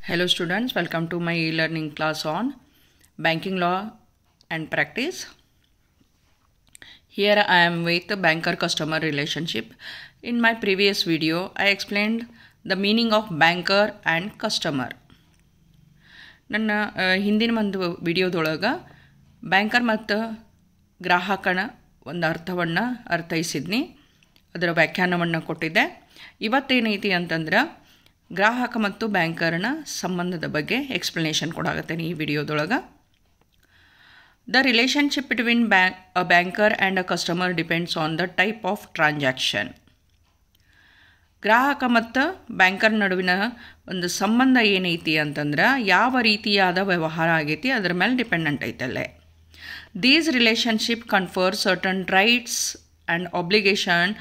Hello students, welcome to my e-learning class on banking law and practice. Here I am with the banker-customer relationship. In my previous video, I explained the meaning of banker and customer. ನನ್ನ ಹಿಂದಿನ ಒಂದು ವಿಡಿಯೋದೊಳಗೆ banker ಮತ್ತು ಗ್ರಾಹಕನ ಒಂದು ಅರ್ಥೈಸಿದ್ನಿ, ಅದರ ವ್ಯಾಖ್ಯಾನವನ್ನು ಕೊಟ್ಟಿದ್ದೆ. ಇವತ್ತೇನೈತಿ ಅಂತಂದ್ರೆ ಗ್ರಾಹಕ ಮತ್ತು ಬ್ಯಾಂಕರ್ನ ಸಂಬಂಧದ ಬಗ್ಗೆ ಎಕ್ಸ್ಪ್ಲನೇಷನ್ ಕೊಡಾಗತ್ತೇನೆ ಈ ವಿಡಿಯೋದೊಳಗೆ. The relationship between a banker and a customer depends on the type of transaction. ಗ್ರಾಹಕ ಮತ್ತು ಬ್ಯಾಂಕರ್ ನಡುವಿನ ಒಂದು ಸಂಬಂಧ ಏನೈತಿ ಅಂತಂದ್ರೆ ಯಾವ ರೀತಿಯಾದ ವ್ಯವಹಾರ ಆಗೈತಿ ಅದರ ಮೇಲೆ ಡಿಪೆಂಡೆಂಟ್ ಐತಲ್ಲೇ. These relationship confer certain rights and obligation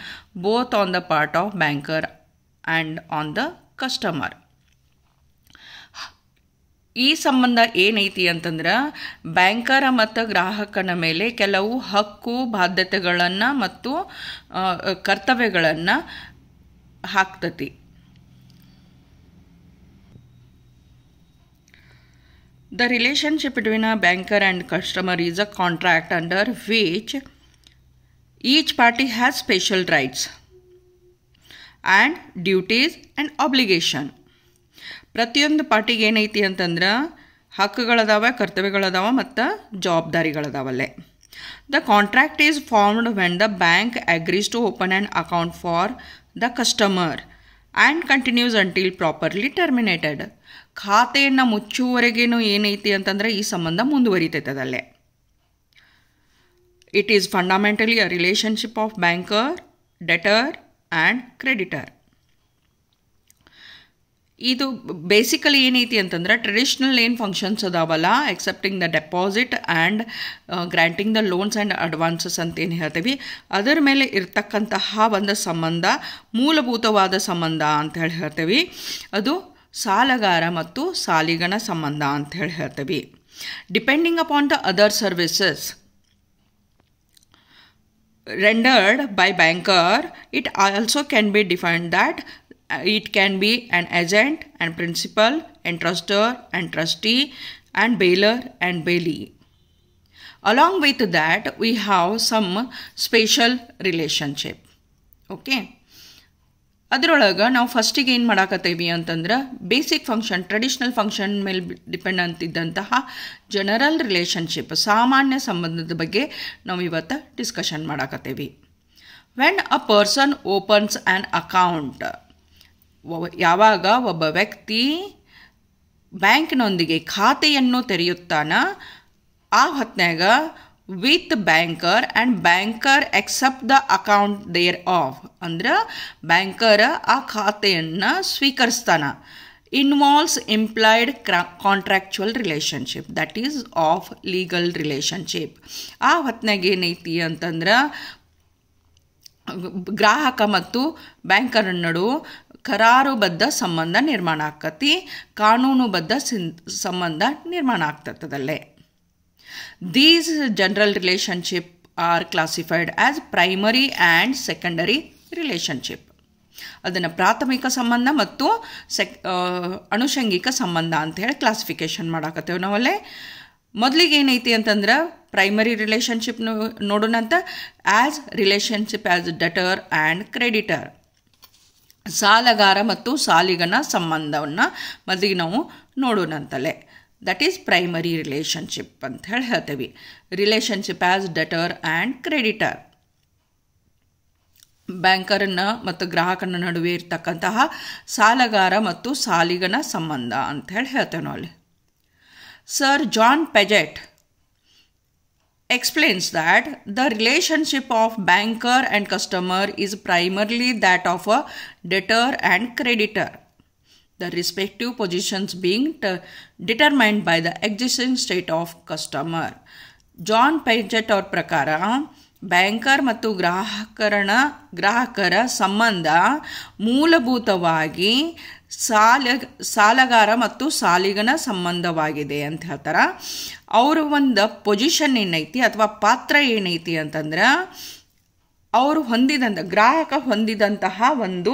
both on the part of banker and on the customer. ಈ ಸಂಬಂಧ ಏನೈತಿ ಅಂತಂದ್ರೆ ಬ್ಯಾಂಕರ ಮತ್ತು ಗ್ರಾಹಕನ ಮೇಲೆ ಕೆಲವು ಹಕ್ಕು ಬಾಧ್ಯತೆಗಳನ್ನು ಮತ್ತು ಕರ್ತವ್ಯಗಳನ್ನು ಹಾಕ್ತತಿ. The relationship between a banker and customer is a contract under which each party has special rights and duties and obligation. ಪ್ರತಿಯೊಂದು ಪಾರ್ಟಿಗೆ ಏನೈತಿ ಅಂತಂದ್ರೆ ಹಕ್ಕುಗಳದಾವ, ಕರ್ತವ್ಯಗಳದಾವ ಮತ್ತು ಜವಾಬ್ದಾರಿಗಳದಾವಲ್ಲೇ. The contract is formed when the bank agrees to open an account for the customer and continues until properly terminated. ಖಾತೆಯನ್ನು ಮುಚ್ಚುವವರೆಗೇನು ಏನೈತಿ ಅಂತಂದರೆ ಈ ಸಂಬಂಧ ಮುಂದುವರಿತೈತದಲ್ಲೇ. It is fundamentally a relationship of banker, debtor and creditor. ಇದು ಬೇಸಿಕಲಿ ಏನೈತಿ ಅಂತಂದ್ರೆ ಟ್ರೆಡಿಷ್ನಲ್ ಏನು ಫಂಕ್ಷನ್ಸ್ ಅದಾವಲ್ಲ, accepting the deposit and granting the loans and advances ಅಂತೇನು ಹೇಳ್ತೀವಿ, ಅದರ ಮೇಲೆ ಇರ್ತಕ್ಕಂತಹ ಒಂದು ಸಂಬಂಧ ಮೂಲಭೂತವಾದ ಸಂಬಂಧ ಅಂತ ಹೇಳ್ತೀವಿ. ಅದು ಸಾಲಗಾರ ಮತ್ತು ಸಾಲಿಗನ ಸಂಬಂಧ ಅಂತ ಹೇಳ್ತೀವಿ. Depending upon the other services rendered by banker, it also can be defined that it can be an agent and principal, entrustor and trustee, and bailer and bailee. Along with that, we have some special relationship. Okay. ಅದರೊಳಗೆ ನಾವು ಫಸ್ಟಿಗೆ ಏನು ಮಾಡಾಕತ್ತೀವಿ ಅಂತಂದ್ರೆ basic function, traditional function ಮೇಲೆ depend ಅಂತಿದ್ದಂತಹ general relationship, ಸಾಮಾನ್ಯ ಸಂಬಂಧದ ಬಗ್ಗೆ ನಾವು ಇವತ್ತು ಡಿಸ್ಕಷನ್ ಮಾಡಾಕತ್ತೀವಿ. When a person opens an account, ಯಾವಾಗ ಒಬ್ಬ ವ್ಯಕ್ತಿ ಬ್ಯಾಂಕ್ನೊಂದಿಗೆ ಖಾತೆಯನ್ನು ತೆರೆಯುತ್ತಾನ, ಆ ಹೊತ್ನ್ಯಾಗ with banker and banker accept the account thereof, ಅಂದ್ರೆ ಬ್ಯಾಂಕರ್ ಆ ಖಾತೆಯನ್ನು ಸ್ವೀಕರಿಸ್ತಾನ. Involves implied contractual relationship, that is of legal relationship. ಆ ಹೊತ್ನಾಗ ಏನೈತಿ ಅಂತಂದ್ರೆ ಗ್ರಾಹಕ ಮತ್ತು ಬ್ಯಾಂಕರ್ ನಡು ಕರಾರುಬದ್ಧ ಸಂಬಂಧ ನಿರ್ಮಾಣ ಆಕತಿ, ಕಾನೂನುಬದ್ಧ ಸಂಬಂಧ ನಿರ್ಮಾಣ ಆಗ್ತದಲ್ಲೇ. These general relationship are classified as primary and secondary relationship. ಅದನ್ನು ಪ್ರಾಥಮಿಕ ಸಂಬಂಧ ಮತ್ತು ಅನುಷಂಗಿಕ ಸಂಬಂಧ ಅಂತ ಹೇಳಿ ಕ್ಲಾಸಿಫಿಕೇಶನ್ ಮಾಡಾಕತ್ತೇವೆ ನಾವಲ್ಲೇ. ಮೊದಲಿಗೆ ಏನೈತಿ ಅಂತಂದ್ರೆ ಪ್ರೈಮರಿ ರಿಲೇಷನ್ಶಿಪ್ ನೋಡೋಣಂತ. As relationship as debtor and creditor, ಸಾಲಗಾರ ಮತ್ತು ಸಾಲಿಗನ ಸಂಬಂಧವನ್ನು ಮೊದಲಿಗೆ ನಾವು ನೋಡೋಣಂತಲೇ. ದಟ್ ಈಸ್ ಪ್ರೈಮರಿ ರಿಲೇಷನ್ಶಿಪ್ ಅಂತ ಹೇಳಿ ಹೇಳ್ತೀವಿ. Relationship as debtor and creditor, ಬ್ಯಾಂಕರನ್ನ ಮತ್ತು ಗ್ರಾಹಕನ ನಡುವೆ ಇರ್ತಕ್ಕಂತಹ ಸಾಲಗಾರ ಮತ್ತು ಸಾಲಿಗನ ಸಂಬಂಧ ಅಂತ ಹೇಳಿ ಹೇಳ್ತೇವೆ ನಾವು ಅಲ್ಲಿ. Sir John Paget explains that the relationship of banker and customer is primarily that of a debtor and creditor, the respective positions being determined by the existing state of customer. John Paget ಅವ್ರ ಪ್ರಕಾರ banker ಮತ್ತು ಗ್ರಾಹಕರ ಸಂಬಂಧ ಮೂಲಭೂತವಾಗಿ ಸಾಲಗಾರ ಮತ್ತು ಸಾಲಿಗನ ಸಂಬಂಧವಾಗಿದೆ ಅಂತ ಹೇಳ್ತಾರೆ. ಅವ್ರ ಒಂದು ಪೊಸಿಷನ್ ಏನೈತಿ ಅಥವಾ ಪಾತ್ರ ಏನೈತಿ ಅಂತಂದ್ರೆ ಅವರು ಗ್ರಾಹಕ ಹೊಂದಿದಂತಹ ಒಂದು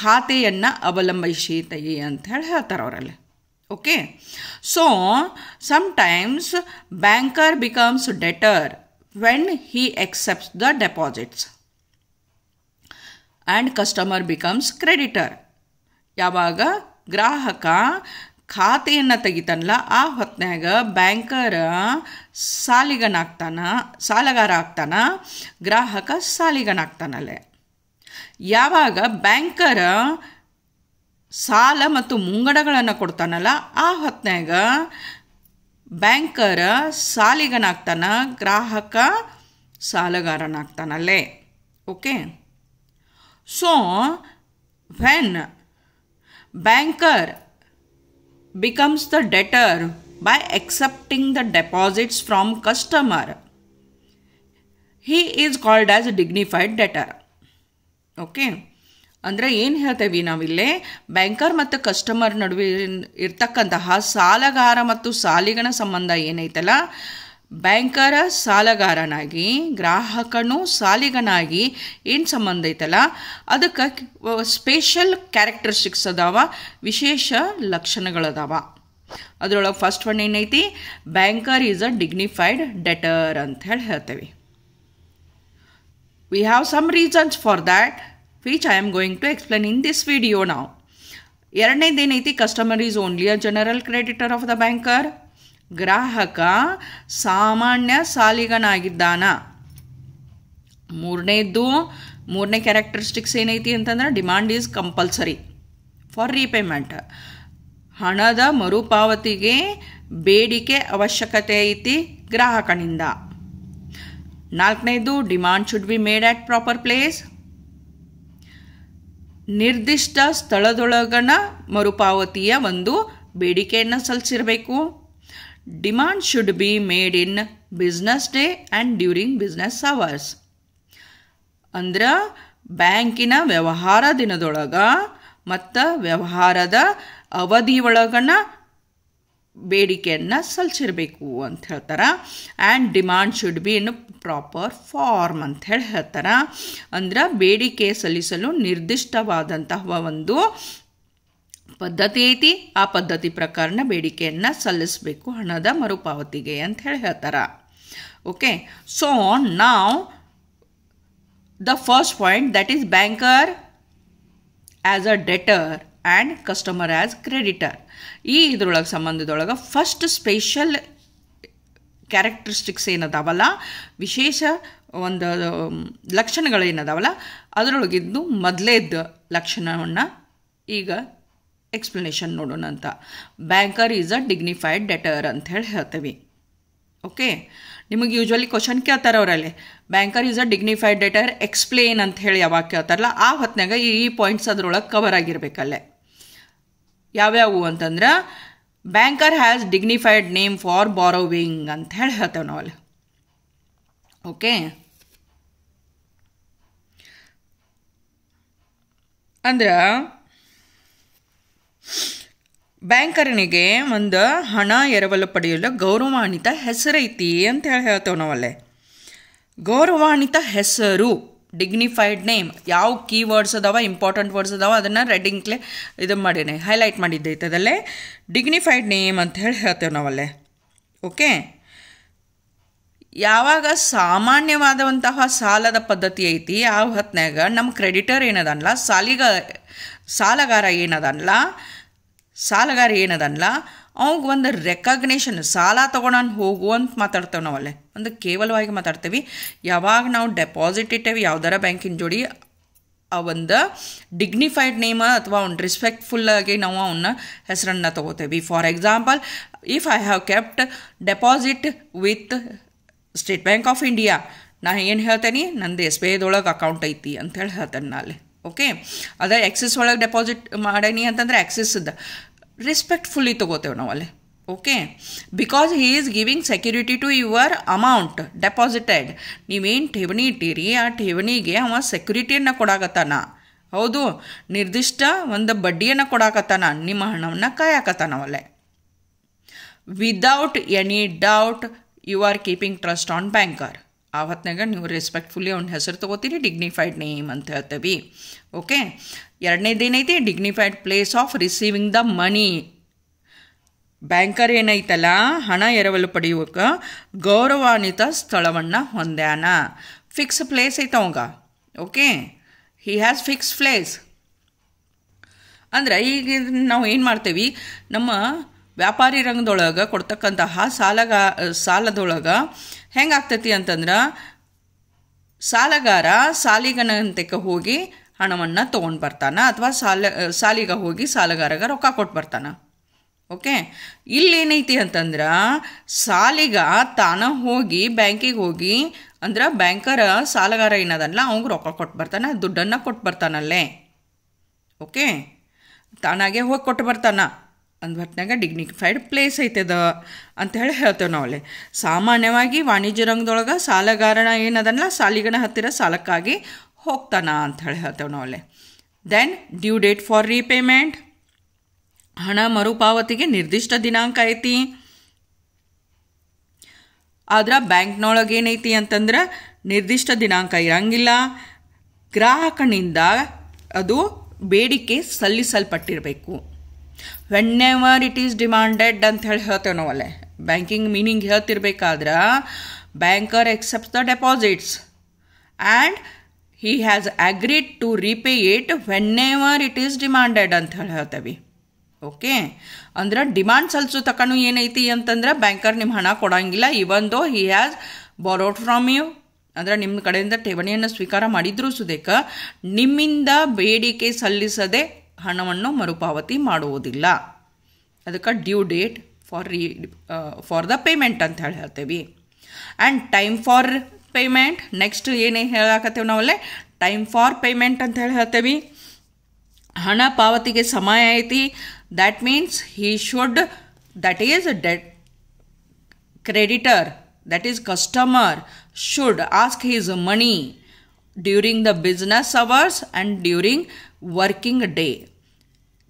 ಖಾತೆಯನ್ನು ಅವಲಂಬಿಸೈತಿ ಅಂತ ಹೇಳಿ ಹೇಳ್ತಾರೆ ಅವರಲ್ಲಿ. Okay, so sometimes banker becomes debtor when he accepts the deposits and customer becomes creditor. ಯಾವಾಗ ಗ್ರಾಹಕ ಖಾತೆಯನ್ನು ತೆಗಿತಾನಲ್ಲ ಆ ಹೊತ್ನ್ಯಾಗ ಬ್ಯಾಂಕರ್ ಸಾಲಗಾರ ಆಗ್ತಾನ, ಗ್ರಾಹಕ ಸಾಲಿಗನಾಗ್ತಾನಲ್ಲೇ. ಯಾವಾಗ ಬ್ಯಾಂಕರ್ ಸಾಲ ಮತ್ತು ಮುಂಗಡಗಳನ್ನು ಕೊಡ್ತಾನಲ್ಲ ಆ ಹೊತ್ನ್ಯಾಗ ಬ್ಯಾಂಕರ್ ಸಾಲಿಗನಾಗ್ತಾನ, ಗ್ರಾಹಕ ಸಾಲಗಾರನಾಗ್ತಾನಲ್ಲೇ. Okay, so when banker becomes the debtor by accepting the deposits from customer, he is called as a dignified debtor. Okay, ಅಂದರೆ ಏನು ಹೇಳ್ತೇವೆ ನಾವಿಲ್ಲೇ, ಬ್ಯಾಂಕರ್ ಮತ್ತು ಕಸ್ಟಮರ್ ನಡುವೆ ಇರ್ತಕ್ಕಂತಹ ಸಾಲಗಾರ ಮತ್ತು ಸಾಲಿಗನ ಸಂಬಂಧ ಏನೈತಲ್ಲ, ಬ್ಯಾಂಕರ ಸಾಲಗಾರನಾಗಿ ಗ್ರಾಹಕನು ಸಾಲಿಗನಾಗಿ ಏನು ಸಂಬಂಧ ಐತಲ್ಲ ಅದಕ್ಕೆ ಸ್ಪೆಷಲ್ ಕ್ಯಾರೆಕ್ಟರಿಸ್ಟಿಕ್ಸ್ ಅದಾವ, ವಿಶೇಷ ಲಕ್ಷಣಗಳದಾವ. ಅದರೊಳಗೆ ಫಸ್ಟ್ ಒನ್ ಏನೈತಿ, banker is a dignified debtor ಅಂತ ಹೇಳಿ ಹೇಳ್ತೇವೆ. We have some reasons for that which I am going to explain in this video ನಾವು. ಎರಡನೇದೇನೈತಿ, customer is only a general creditor of the banker. ಗ್ರಾಹಕ ಸಾಮಾನ್ಯ ಸಾಲಿಗನಾಗಿದ್ದಾನ. ಮೂರನೇ ಕ್ಯಾರೆಕ್ಟರಿಸ್ಟಿಕ್ಸ್ ಏನೈತಿ ಅಂತಂದ್ರೆ, demand is compulsory for repayment. ಹಣದ ಮರುಪಾವತಿಗೆ ಬೇಡಿಕೆ ಅವಶ್ಯಕತೆ ಐತಿ ಗ್ರಾಹಕನಿಂದ. ನಾಲ್ಕನೇದು, demand should be made at proper place. ನಿರ್ದಿಷ್ಟ ಸ್ಥಳದೊಳಗನ ಮರುಪಾವತಿಯ ಒಂದು ಬೇಡಿಕೆಯನ್ನು ಸಲ್ಲಿಸಿರಬೇಕು. Demand should be made in business day and during business hours. ಅಂದ್ರೆ ಬ್ಯಾಂಕಿನ ವ್ಯವಹಾರ ದಿನದೊಳಗ ಮತ್ತು ವ್ಯವಹಾರದ ಅವಧಿ ಒಳಗನ ಬೇಡಿಕೆಯನ್ನು ಸಲ್ಲಿಸಿರಬೇಕು ಅಂತ ಹೇಳ್ತಾರೆ. And demand should be in proper form ಅಂತ ಹೇಳಿ ಹೇಳ್ತಾರೆ. ಅಂದ್ರೆ ಬೇಡಿಕೆ ಸಲ್ಲಿಸಲು ನಿರ್ದಿಷ್ಟವಾದಂತಹ ಒಂದು ಪದ್ಧತಿ ಐತಿ, ಆ ಪದ್ಧತಿ ಪ್ರಕಾರನ ಬೇಡಿಕೆಯನ್ನು ಸಲ್ಲಿಸಬೇಕು ಹಣದ ಮರುಪಾವತಿಗೆ ಅಂತ ಹೇಳಿ ಹೇಳ್ತಾರೆ. ಓಕೆ, ಸೊ ನಾವ್ the first point, that is banker as a deter and customer as creditor. ಈ ಇದ್ರೊಳಗೆ ಸಂಬಂಧದೊಳಗೆ ಫಸ್ಟ್ ಸ್ಪೆಷಲ್ ಕ್ಯಾರೆಕ್ಟರಿಸ್ಟಿಕ್ಸ್ ಏನದಾವಲ್ಲ, ವಿಶೇಷ ಒಂದು ಲಕ್ಷಣಗಳೇನದಾವಲ್ಲ ಅದರೊಳಗಿದ್ದು ಮೊದಲೇದ್ದು ಲಕ್ಷಣವನ್ನು ಈಗ ಎಕ್ಸ್ಪ್ಲನೇಷನ್ ನೋಡೋಣ ಅಂತ. Banker is a dignified debtor ಅಂತ ಹೇಳಿ ಹೇಳ್ತೀವಿ. ಓಕೆ, ನಿಮಗೆ ಯೂಶ್ವಲಿ ಕ್ವಶನ್ ಕೇಳ್ತಾರೆ ಅವರಲ್ಲಿ, banker is a dignified deter explain ಅಂತ ಹೇಳಿ ಯಾವಾಗ ಕೇಳ್ತಾರಲ್ಲ ಆ ಹೊತ್ನಾಗ ಈ ಪಾಯಿಂಟ್ಸ್ ಅದರೊಳಗೆ ಕವರ್ ಆಗಿರಬೇಕಲ್ಲೇ. ಯಾವ್ಯಾವು ಅಂತಂದ್ರೆ, banker has dignified name for borrowing ಅಂತ ಹೇಳಿ ಹೇಳ್ತೇವೆ ನಾವಲ್ಲಿ. ಓಕೆ, ಅಂದ್ರೆ ಬ್ಯಾಂಕರನಿಗೆ ಒಂದು ಹಣ ಎರವಲು ಪಡೆಯಲು ಗೌರವಾನ್ವಿತ ಹೆಸರೈತಿ ಅಂತ ಹೇಳಿ ಹೇಳ್ತೇವೆ ನಾವಲ್ಲೇ. ಗೌರವಾನ್ವಿತ ಹೆಸರು, ಡಿಗ್ನಿಫೈಡ್ ನೇಮ್. ಯಾವ ಕೀವರ್ಡ್ಸ್ ಅದಾವ, ಇಂಪಾರ್ಟೆಂಟ್ ವರ್ಡ್ಸ್ ಅದಾವ ಅದನ್ನು ರೆಡ್ಡಿಂಗ್ಲೆ ಇದು ಮಾಡೀನಿ, ಹೈಲೈಟ್ ಮಾಡಿದ್ದೈತೆ ಅದಲ್ಲೇ. ಡಿಗ್ನಿಫೈಡ್ ನೇಮ್ ಅಂತ ಹೇಳಿ ಹೇಳ್ತೇವೆ ನಾವಲ್ಲೇ. ಓಕೆ, ಯಾವಾಗ ಸಾಮಾನ್ಯವಾದಂತಹ ಸಾಲದ ಪದ್ಧತಿ ಐತಿ ಆ ಹೊತ್ನಾಗ ನಮ್ಮ ಕ್ರೆಡಿಟರ್ ಏನದನ್ಲ, ಸಾಲಗಾರ ಏನದನ್ಲ ಅವಾಗ ಒಂದು ರೆಕಗ್ನೇಷನ್, ಸಾಲ ತೊಗೊಳನ್ ಹೋಗುವಂತ ಮಾತಾಡ್ತೇವೆ ನಾವಲ್ಲೇ. ಒಂದು ಕೇವಲವಾಗಿ ಮಾತಾಡ್ತೇವೆ. ಯಾವಾಗ ನಾವು ಡೆಪಾಸಿಟ್ ಇಟ್ಟೇವಿ ಯಾವ್ದಾರ ಬ್ಯಾಂಕಿನ ಜೋಡಿ, ಆ ಒಂದು ಡಿಗ್ನಿಫೈಡ್ ನೇಮ್ ಅಥವಾ ಒಂದು ರೆಸ್ಪೆಕ್ಟ್ಫುಲ್ಲಾಗಿ ನಾವು ಅವನ್ನ ಹೆಸರನ್ನು ತೊಗೋತೇವೆ. For example, if I have kept deposit with State Bank of India, ನಾ ಏನು ಹೇಳ್ತೇನೆ, ನಂದು SBI ಅಕೌಂಟ್ ಐತಿ ಅಂತ ಹೇಳಿ ಹೇಳ್ತೇನೆ ನಾಳೆ. ಓಕೆ, ಅದೇ ಆಕ್ಸಿಸ್ ಒಳಗೆ ಡೆಪಾಸಿಟ್ ಮಾಡೀನಿ ಅಂತಂದರೆ ಆಕ್ಸಿಸ್ದ ರೆಸ್ಪೆಕ್ಟ್ಫುಲ್ಲಿ ತೊಗೋತೇವೆ ನಾವಲ್ಲಿ. Okay, because he is giving security to your amount deposited. ನೀವೇನು ಠೇವಣಿ ಇಟ್ಟಿರಿ ಆ ಠೇವಣಿಗೆ ಅವ ಸೆಕ್ಯೂರಿಟಿಯನ್ನು ಕೊಡಾಕತ್ತಾನ. ಹೌದು, ನಿರ್ದಿಷ್ಟ ಒಂದು ಬಡ್ಡಿಯನ್ನು ಕೊಡಾಕತ್ತಾನ, ನಿಮ್ಮ ಹಣವನ್ನು ಕಾಯಕತ್ತಾನವಲ್ಲೇ. Without any doubt you are keeping trust on banker. ಆ ಹೊತ್ನಾಗ ನೀವು ರೆಸ್ಪೆಕ್ಟ್ಫುಲ್ಲಿ ಅವ್ನ ಹೆಸರು ತೊಗೋತೀರಿ, ಡಿಗ್ನಿಫೈಡ್ ನೇಮ್ ಅಂತ ಹೇಳ್ತೇವೆ. ಓಕೆ, ಎರಡನೇದೇನೈತಿ, dignified place of receiving the money. Banker ಏನೈತಲ್ಲ ಹಣ ಎರವಲು ಪಡೆಯುವಕ್ಕೆ ಗೌರವಾನ್ವಿತ ಸ್ಥಳವನ್ನು ಹೊಂದ್ಯಾನ. ಫಿಕ್ಸ್ ಪ್ಲೇಸ್ ಐತೆ ಅವಂಗ. Okay, he has fix place. ಅಂದ್ರೆ ಈಗ ನಾವು ಏನು ಮಾಡ್ತೇವೆ, ನಮ್ಮ ವ್ಯಾಪಾರಿ ರಂಗದೊಳಗೆ ಕೊಡ್ತಕ್ಕಂತಹ ಸಾಲದೊಳಗೆ ಹೆಂಗಾಗ್ತೈತಿ ಅಂತಂದ್ರೆ, ಸಾಲಗಾರ ಸಾಲಿಗನಂತಕ್ಕೆ ಹೋಗಿ ಹಣವನ್ನು ತೊಗೊಂಡು ಬರ್ತಾನೆ, ಅಥವಾ ಸಾಲಿಗ ಹೋಗಿ ಸಾಲಗಾರಗ ರೊಕ್ಕ ಕೊಟ್ಟು ಬರ್ತಾನೆ. ಓಕೆ, ಇಲ್ಲೇನೈತಿ ಅಂತಂದ್ರೆ ಸಾಲಿಗ ತಾನ ಹೋಗಿ ಬ್ಯಾಂಕಿಗೆ ಹೋಗಿ, ಅಂದ್ರೆ ಬ್ಯಾಂಕರ ಸಾಲಗಾರ ಏನದಲ್ಲ ಅವಂಗೆ ರೊಕ್ಕ ಕೊಟ್ಟು ಬರ್ತಾನೆ, ದುಡ್ಡನ್ನು ಕೊಟ್ಟು ಬರ್ತಾನಲ್ಲೇ. ಓಕೆ, ತಾನಾಗೆ ಹೋಗಿ ಕೊಟ್ಟು ಬರ್ತಾನ ಅಂದ ಹೊತ್ತಿನಾಗ ಡಿಗ್ನಿಫೈಡ್ ಪ್ಲೇಸ್ ಐತದ ಅಂಥೇಳಿ ಹೇಳ್ತೇವೆ ನಾವಲ್ಲಿ. ಸಾಮಾನ್ಯವಾಗಿ ವಾಣಿಜ್ಯ ರಂಗದೊಳಗೆ ಸಾಲಗಾರನ ಏನದಲ್ಲ ಸಾಲಿಗನ ಹತ್ತಿರ ಸಾಲಕ್ಕಾಗಿ ಹೋಗ್ತಾನ ಅಂಥೇಳಿ ಹೇಳ್ತೇವೆ ನಾವಲ್ಲಿ. Then due date for repayment, ಹಣ ಮರುಪಾವತಿಗೆ ನಿರ್ದಿಷ್ಟ ದಿನಾಂಕ ಐತಿ. ಆದ್ರೆ ಬ್ಯಾಂಕ್ನೊಳಗೆ ಏನೈತಿ ಅಂತಂದ್ರೆ ನಿರ್ದಿಷ್ಟ ದಿನಾಂಕ ಇರಂಗಿಲ್ಲ. ಗ್ರಾಹಕನಿಂದ ಅದು ಬೇಡಿಕೆ ಸಲ್ಲಿಸಲ್ಪಟ್ಟಿರಬೇಕು. Whenever it is demanded ಅಂತ ಹೇಳಿ ಹೇಳ್ತೇವೆ ನಾವಲ್ಲೇ. ಬ್ಯಾಂಕಿಂಗ್ ಮೀನಿಂಗ್ ಹೇಳ್ತಿರ್ಬೇಕಾದ್ರೆ banker accepts the deposits and he has agreed to repay it whenever it is demanded ಅಂತ ಹೇಳಿ ಹೇಳ್ತೇವೆ. ಓಕೆ, ಅಂದ್ರೆ ಡಿಮಾಂಡ್ ಸಲ್ಲಿಸೋ ತಕ್ಕನು ಏನೈತಿ ಅಂತಂದ್ರೆ ಬ್ಯಾಂಕರ್ ನಿಮ್ಮ ಹಣ ಕೊಡೋಂಗಿಲ್ಲ, even though he has borrowed from you. ಅಂದ್ರೆ ನಿಮ್ಮ ಕಡೆಯಿಂದ ಠೇವಣಿಯನ್ನು ಸ್ವೀಕಾರ ಮಾಡಿದ್ರೂ ಸುದೇಕ ನಿಮ್ಮಿಂದ ಬೇಡಿಕೆ ಸಲ್ಲಿಸದೆ ಹಣವನ್ನು ಮರುಪಾವತಿ ಮಾಡುವುದಿಲ್ಲ. ಅದಕ್ಕೆ due date for the payment ಅಂತ ಹೇಳಿ ಹೇಳ್ತೇವೆ. And time for payment, next ಏನೇ ಹೇಳಾಕತ್ತೇವೆ ನಾವಲ್ಲೇ ಟೈಮ್ ಫಾರ್ ಪೇಮೆಂಟ್ ಅಂತ ಹೇಳಿ ಹೇಳ್ತೇವೆ. ಹಣ ಪಾವತಿಗೆ ಸಮಯ ಐತಿ. That means that is creditor, that is customer should ask his money during the business hours and during working day.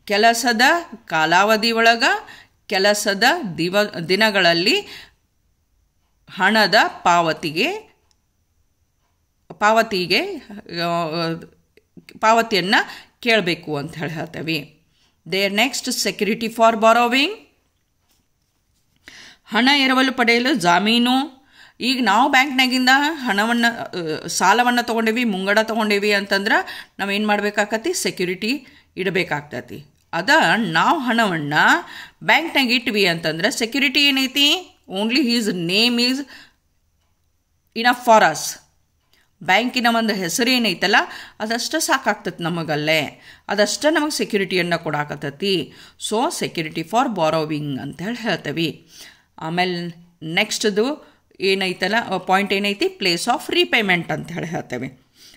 ಕೆಲಸದ ಕಾಲಾವಧಿ ಒಳಗ ಕೆಲಸದ ದಿನಗಳಲ್ಲಿ ಹಣದ ಪಾವತಿಯನ್ನು ಕೇಳಬೇಕು ಅಂತ ಹೇಳಿ ಹೇಳ್ತೇವೆ. There next security for borrowing, ಹಣ ಎರವಲು ಪಡೆಯಲು ಜಾಮೀನು. ಈಗ ನಾವು ಬ್ಯಾಂಕ್ನಾಗಿಂದ ಸಾಲವನ್ನು ತೊಗೊಂಡೇವಿ, ಮುಂಗಡ ತೊಗೊಂಡೇವಿ ಅಂತಂದ್ರೆ ನಾವೇನು ಮಾಡಬೇಕಾಗತ್ತಿ, ಸೆಕ್ಯೂರಿಟಿ ಇಡಬೇಕಾಗ್ತತಿ. ನಾವು ಹಣವನ್ನು ಬ್ಯಾಂಕ್ನಾಗ ಇಟ್ವಿ ಅಂತಂದ್ರೆ ಸೆಕ್ಯೂರಿಟಿ ಏನೈತಿ, only his name is enough for us. ಬ್ಯಾಂಕಿನ ಒಂದು ಹೆಸರು ಏನೈತಲ್ಲ ಅದಷ್ಟು ಸಾಕಾಗ್ತದೆ ನಮಗಲ್ಲೇ, ಅದಷ್ಟು ನಮಗೆ ಸೆಕ್ಯೂರಿಟಿಯನ್ನು ಕೊಡಾಕತ್ತತಿ. ಸೊ ಸೆಕ್ಯೂರಿಟಿ ಫಾರ್ ಬಾರೋವಿಂಗ್ ಅಂತ ಹೇಳಿ ಹೇಳ್ತೇವೆ. ಆಮೇಲೆ ನೆಕ್ಸ್ಟ್ದು ಏನೈತಲ್ಲ ಪಾಯಿಂಟ್ ಏನೈತಿ, ಪ್ಲೇಸ್ ಆಫ್ ರೀಪೇಮೆಂಟ್ ಅಂತ ಹೇಳಿ ಹೇಳ್ತೇವೆ.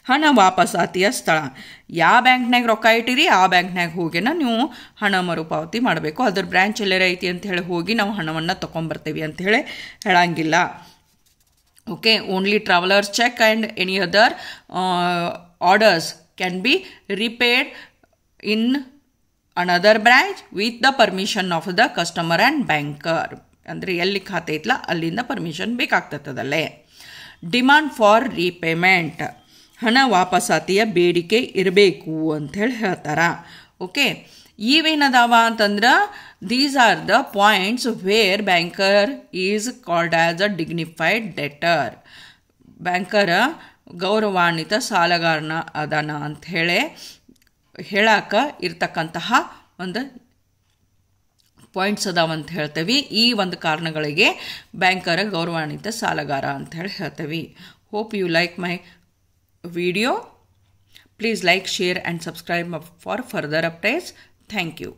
ಹಣ ವಾಪಸಾತಿಯ ಸ್ಥಳ, ಯಾವ ಬ್ಯಾಂಕ್ನಾಗ ರೊಕ್ಕ ಇಟ್ಟಿರಿ ಆ ಬ್ಯಾಂಕ್ನಾಗ ಹೋಗಿನ ನೀವು ಹಣ ಮರುಪಾವತಿ ಮಾಡಬೇಕು. ಅದ್ರ ಬ್ರ್ಯಾಂಚ್ ಎಲ್ಲರ ಐತಿ ಅಂತ ಹೇಳಿ ಹೋಗಿ ನಾವು ಹಣವನ್ನು ತೊಗೊಂಬರ್ತೇವೆ ಅಂಥೇಳಿ ಹೇಳಂಗಿಲ್ಲ. Okay, only travellers cheque and any other orders can be repaid in another branch with the permission of the customer and banker. ಅಂದರೆ ಎಲ್ಲಿ ಖಾತೆ ಐತಲ್ಲ ಅಲ್ಲಿಂದ ಪರ್ಮಿಷನ್ ಬೇಕಾಗ್ತದಲ್ಲೇ. ಡಿಮಾಂಡ್ ಫಾರ್ ರೀಪೇಮೆಂಟ್, ಹಣ ವಾಪಸಾತಿಯ ಬೇಡಿಕೆ ಇರಬೇಕು ಅಂಥೇಳಿ ಹೇಳ್ತಾರ. ಓಕೆ, ಇವೇನದಾವ ಅಂತಂದ್ರೆ these are the points where banker is called as a dignified debtor. Banker ಗೌರವಾನ್ವಿತ ಸಾಲಗಾರನ ಅದಾನ ಅಂಥೇಳಿ ಹೇಳಾಕ ಇರ್ತಕ್ಕಂತಹ ಒಂದು ಪಾಯಿಂಟ್ಸ್ ಅದಾವಂತ ಹೇಳ್ತೇವೆ. ಈ ಒಂದು ಕಾರಣಗಳಿಗೆ ಬ್ಯಾಂಕರ್ ಗೌರವಾನ್ವಿತ ಸಾಲಗಾರ ಅಂತ ಹೇಳಿ ಹೇಳ್ತೇವೆ. Hope you like my video. Please like, share and subscribe for further updates. Thank you.